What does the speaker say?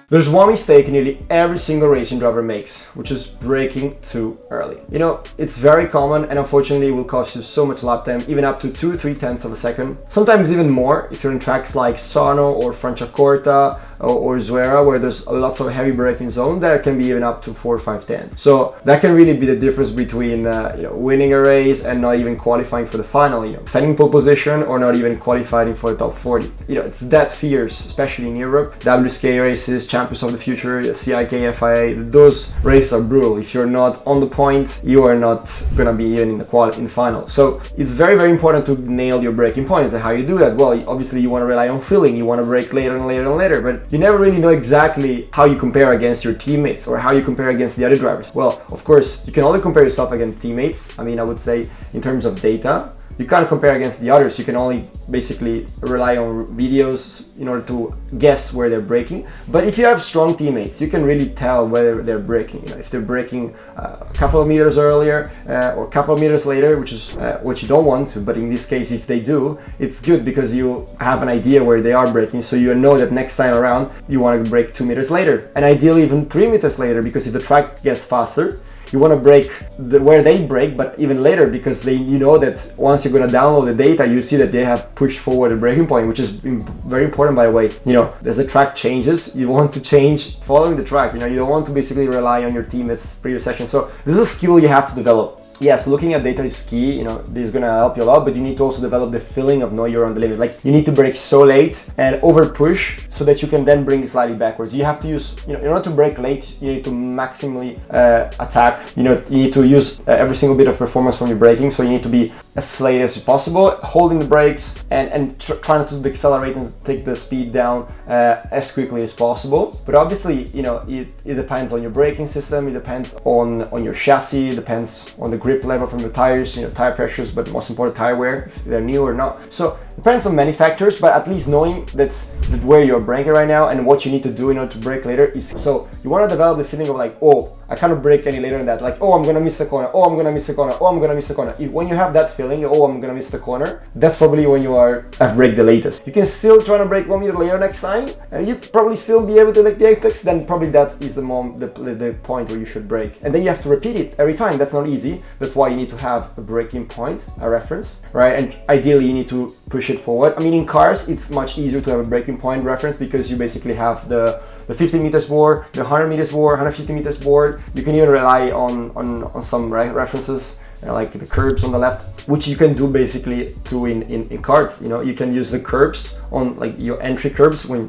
There's one mistake nearly every single racing driver makes, which is braking too early. You know, it's very common and unfortunately it will cost you so much lap time, even up to 2-3 tenths of a second. Sometimes even more if you're in tracks like Sarno or Franciacorta or Zuera, where there's lots of heavy braking zone, that can be even up to 4 or 5 tenths. So that can really be the difference between winning a race and not even qualifying for the final, setting pole position or not even qualifying for the top 40. It's that fierce, especially in Europe. WSK races, Champions of the Future, CIK, FIA, those races are brutal. If you're not on the point, you are not gonna be even in the final. So it's very, very important to nail your braking points. And how you do that? Well, obviously you want to rely on feeling. You want to brake later and later and later, but you never really know exactly how you compare against your teammates or how you compare against the other drivers. Well, of course, you can only compare yourself against teammates. I mean, I would say in terms of data, you can't compare against the others. You can only basically rely on videos in order to guess where they're braking. But if you have strong teammates, you can really tell whether they're braking. If they're braking a couple of meters earlier or a couple of meters later, which is what you don't want to. But in this case, if they do, it's good because you have an idea where they are braking. So you know that next time around, you want to brake 2 meters later. And ideally even 3 meters later, because if the track gets faster, you want to brake where they brake, but even later, because you know that once you're going to download the data, you see that they have pushed forward a braking point, which is very important, by the way. As the track changes, you want to change following the track. You don't want to basically rely on your teammates' previous session. So this is a skill you have to develop. Yes, looking at data is key. This is going to help you a lot, but you need to also develop the feeling of know you're on the limit. Like, you need to brake so late and over push so that you can then bring it slightly backwards. You have to use, in order to brake late, you need to maximally attack. You need to use every single bit of performance from your braking, so you need to be as late as possible, holding the brakes and trying to decelerate and take the speed down as quickly as possible. But obviously, it depends on your braking system, it depends on your chassis, it depends on the grip level from the tires, tire pressures, but most important, tire wear, if they're new or not. So it depends on many factors, but at least knowing that where you're braking right now and what you need to do in order to brake later is, so you want to develop the feeling of like, oh, I cannot brake any later than that. Like, oh, I'm gonna miss the corner. Oh, I'm gonna miss the corner. Oh, I'm gonna miss the corner. When you have that feeling, oh, I'm gonna miss the corner, that's probably when you have braked the latest. You can still try to brake 1 meter later next time, and you probably still be able to make the apex. Then probably that is the point where you should brake, and then you have to repeat it every time. That's not easy. That's why you need to have a braking point, a reference, right? And ideally, you need to push it forward. I mean, in cars, it's much easier to have a braking point reference because you basically have the 50 meters board, the 100 meters board, 150 meters board. You can even rely on some references, like the curbs on the left, which you can do basically too in karts. You can use the curbs on like your entry curbs when